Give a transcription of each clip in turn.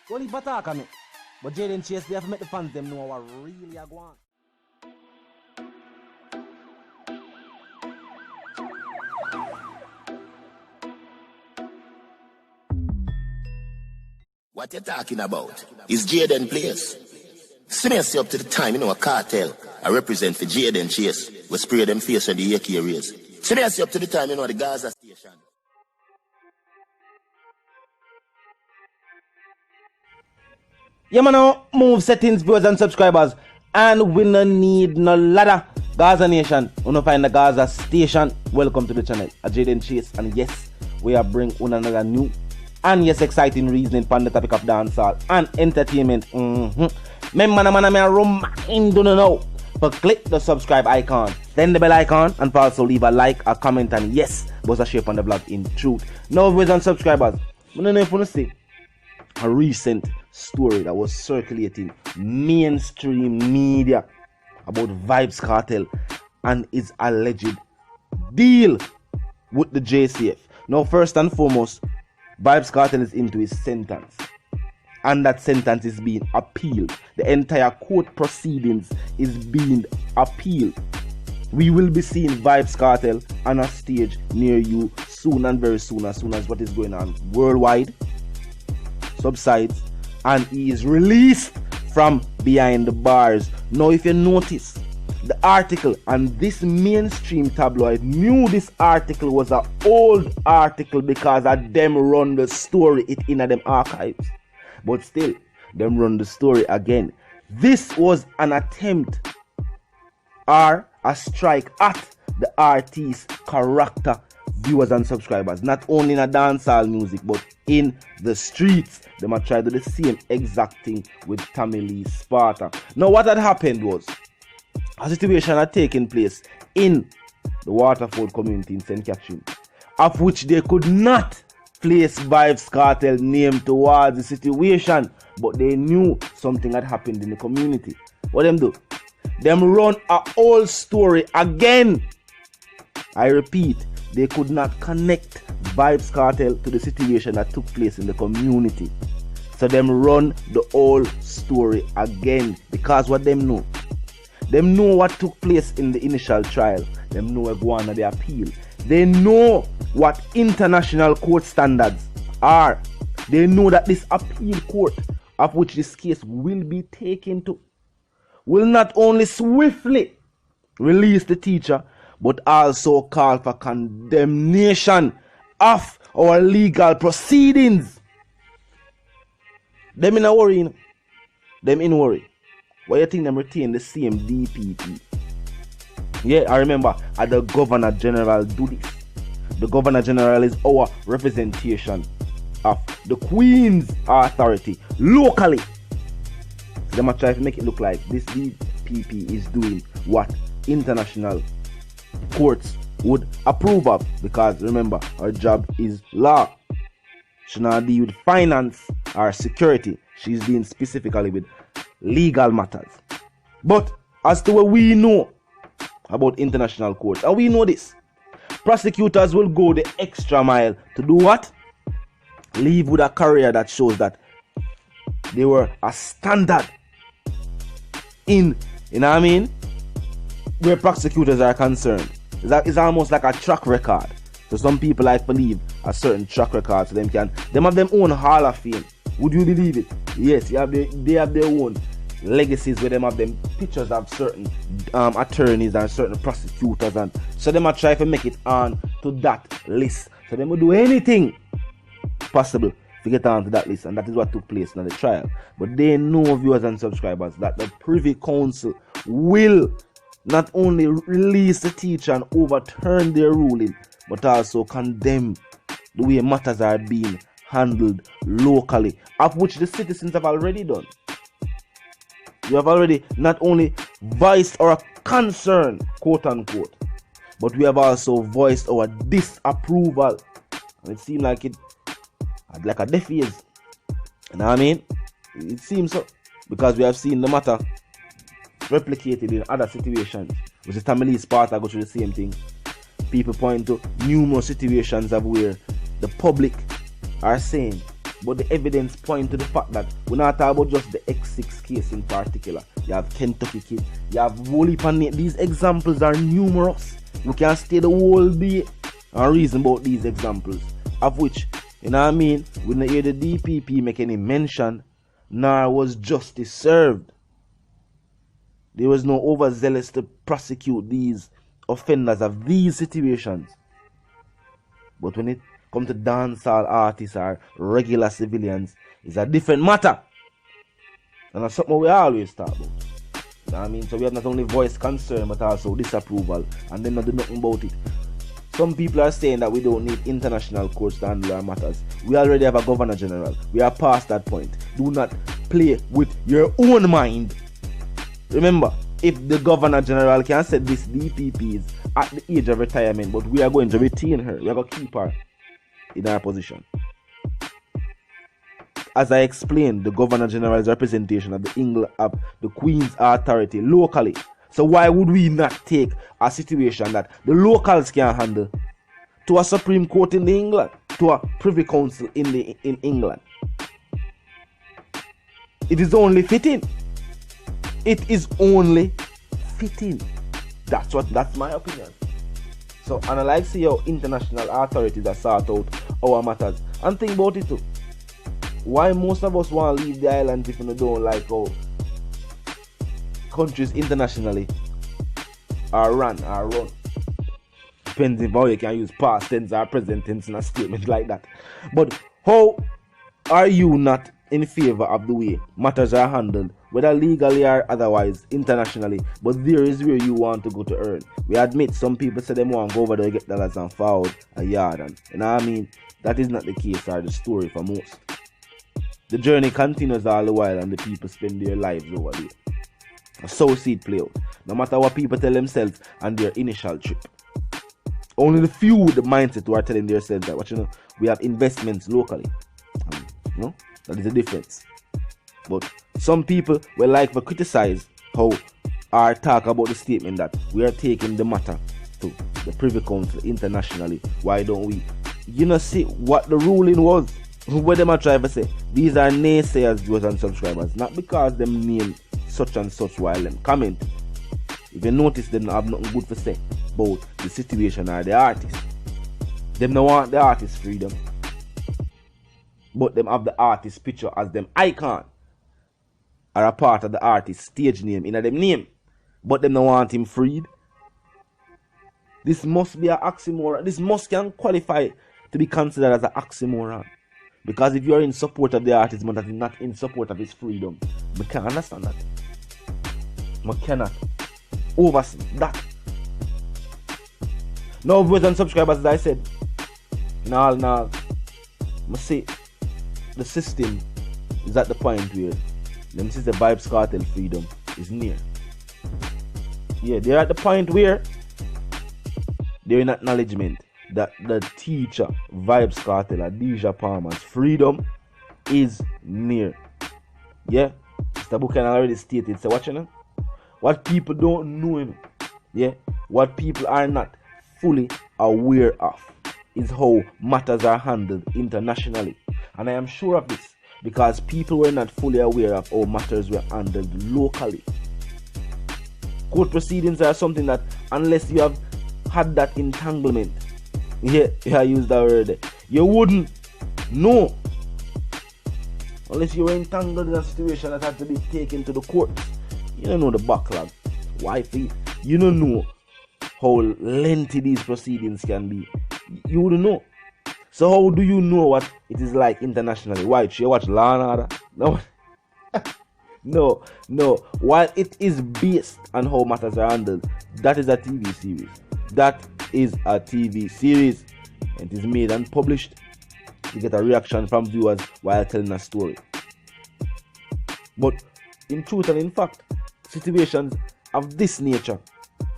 Don't leave attack on me. But Jayden Chase, they have to make the fans them know what really are going. What you talking about? Is Jayden place? See me up to the time, you know, a cartel. I represent for Jayden Chase. We spray them face on the AK rays. See me up to the time, you know, the Gaza station. Yeah, man, now move settings, viewers and subscribers. And we no need no ladder. Gaza Nation, we no find the Gaza station. Welcome to the channel. Jayden Chase, and yes, we are bring another new and yes, exciting reasoning on the topic of dancehall and entertainment. Remember, man, I remind you now. But click the subscribe icon, then the bell icon, and also leave a like, a comment, and yes, was a share on the blog in truth. Now, viewers and subscribers, I don't know if you want to see a recent story that was circulating mainstream media about Vybz Kartel and his alleged deal with the JcF. Now, first and foremost, Vybz Kartel is into his sentence, and that sentence is being appealed. The entire court proceedings is being appealed. We will be seeing Vybz Kartel on a stage near you soon, and very soon, as what is going on worldwide subsides and he is released from behind the bars. Now, if you notice the article, and this mainstream tabloid knew this article was an old article because of them run the story it in them archives, but still them run the story again. This was an attempt or a strike at the artist's character, viewers and subscribers, not only in a dancehall music but in the streets. They might try to do the same exact thing with Tommy Lee Sparta. Now, what had happened was a situation had taken place in the Waterford community in St. Catherine, of which they could not place Vybz Kartel name towards the situation, but they knew something had happened in the community. What them do? Them run a whole story again. I repeat, they could not connect Vybz Kartel to the situation that took place in the community. So them run the whole story again, because what them know? Them know what took place in the initial trial. Them know where go on the appeal. They know what international court standards are. They know that this appeal court, of which this case will be taken to, will not only swiftly release the teacher, but also call for condemnation of our legal proceedings. Them in a worry, you know? Them in worry. Why you think them retain the same DPP? Yeah, I remember the Governor General do this. The Governor General is our representation of the Queen's authority locally. They might try to make it look like this DPP is doing what international courts would approve of, because remember, our job is law. She not deal with finance or security. She's dealing specifically with legal matters. But as to what we know about international courts, and we know this, prosecutors will go the extra mile to do what? Leave with a career that shows that they were a standard in, you know what I mean, where prosecutors are concerned. It's almost like a track record. So some people like believe a certain track record, so them have their own Hall of Fame. Would you believe it? Yes, they have their own legacies where them have them pictures of certain attorneys and certain prosecutors, and so them are trying to make it on to that list. So they will do anything possible to get on to that list, and that is what took place in the trial. But they know, viewers and subscribers, that the Privy Council will not only release the teacher and overturn their ruling, but also condemn the way matters are being handled locally, of which the citizens have already done. We have already not only voiced our concern, quote unquote, but we have also voiced our disapproval. And it seemed like it had like a deaf ears. You know what I mean? It seems so, because we have seen the matter replicated in other situations, which is Tommy Lee Sparta go through the same thing. People point to numerous situations of where the public are saying But the evidence point to the fact that we're not talking about just the X6 case in particular. You have Kentucky kid, you have Wooly Pan. These examples are numerous. We can stay the whole day and reason about these examples. Of which, you know what I mean, we didn't hear the DPP make any mention, nor was justice served. There was no overzealous to prosecute these offenders of these situations. But when it comes to dancehall artists or regular civilians, it's a different matter. And that's something we always talk about. You know what I mean? So we have not only voiced concern but also disapproval, and then not do nothing about it. Some people are saying that we don't need international courts to handle our matters. We already have a governor general. We are past that point. Do not play with your own mind. Remember, if the governor general can set this DPP is at the age of retirement, but we are going to retain her. We are going to keep her in our position. As I explained, the governor general's representation of the Queen's authority locally. So why would we not take a situation that the locals can handle to a Supreme Court in England, to a Privy Council in England? It is only fitting. It is only fitting. That's my opinion. So, and I like to see how international authorities that sort out our matters. And think about it too. Why most of us want to leave the island if we don't like how countries internationally are run. Depends on how you can use past tense or present tense in a statement like that. But how are you not in favor of the way matters are handled, whether legally or otherwise, internationally? But there is where you want to go to earn. We admit some people say they want to go over there, get dollars and forward a yard, and you know what I mean? That is not the case or the story for most. The journey continues all the while and the people spend their lives over there. So see it play out. No matter what people tell themselves on their initial trip. Only the few with the mindset who are telling themselves that, we have investments locally. That is the difference. But some people will like to criticize how or talk about the statement that we are taking the matter to the Privy Council internationally. Why don't we? See what the ruling was. What them are trying to say. These are naysayers, viewers and subscribers. Not because them name such and such while them comment. If you notice, they don't have nothing good to say about the situation or the artist. Them don't want the artist freedom. But them have the artist picture as them icon. Or a part of the artist stage name in them name. But them don't want him freed. This must be an oxymoron. This must can qualify to be considered as an oxymoron. Because if you are in support of the artist but not in support of his freedom, we can't understand that. We cannot oversee that. Now, viewers and subscribers, as I said, now, I say the system is at the point where them see the Vybz Kartel freedom is near. Yeah, they're at the point where they're in acknowledgement that the teacher Vybz Kartel Adidja Palmer's freedom is near. Yeah, Mr. Buchanan already stated. So what people don't know, what people are not fully aware of is how matters are handled internationally. And I am sure of this because people were not fully aware of how matters were handled locally. Court proceedings are something that, unless you have had that entanglement, I use that word, you wouldn't know. Unless you were entangled in a situation that had to be taken to the courts. You don't know the backlog. Why? You don't know how lengthy these proceedings can be. You wouldn't know. So how do you know what it is like internationally? Why? You watch Law and Order? No. No. While it is based on how matters are handled, that is a TV series. That is a TV series. It is made and published to get a reaction from viewers while telling a story. But in truth and in fact, situations of this nature,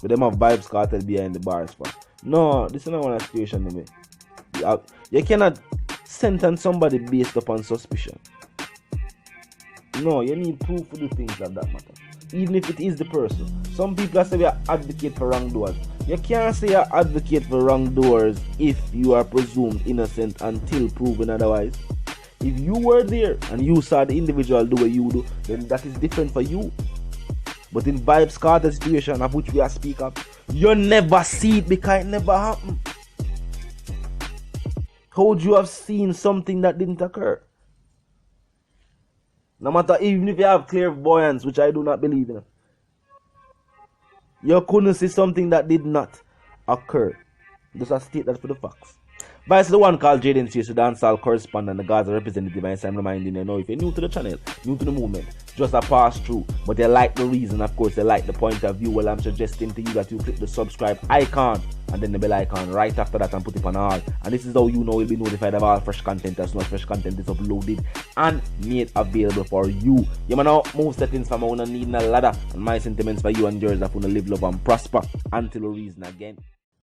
with them have Vybz Kartel behind the bars for. No, this is not one situation. You cannot sentence somebody based upon suspicion. No, you need proof to do things like that matter. Even if it is the person. Some people say we are advocate for wrongdoers. You can't say you're advocate for wrongdoers if you are presumed innocent until proven otherwise. If you were there and you saw the individual do what you do, then that is different for you. But in Vybz Kartel situation of which we are speak of, you never see it because it never happened. How would you have seen something that didn't occur? No matter, even if you have clairvoyance, which I do not believe in, you couldn't see something that did not occur. Just a state that for the facts. Vice the one called Jayden, the dancehall correspondent, the Gaza representative, and I'm reminding you now, if you're new to the channel, new to the movement, just a pass through, but you like the reason, of course, you like the point of view, well, I'm suggesting to you that you click the subscribe icon, and then the bell icon right after that and put it on all. And this is how you know you'll be notified of all fresh content as soon as fresh content is uploaded and made available for you. You may now move settings from I wanna need a ladder, and my sentiments for you and yours that wanna live, love, and prosper until a reason again.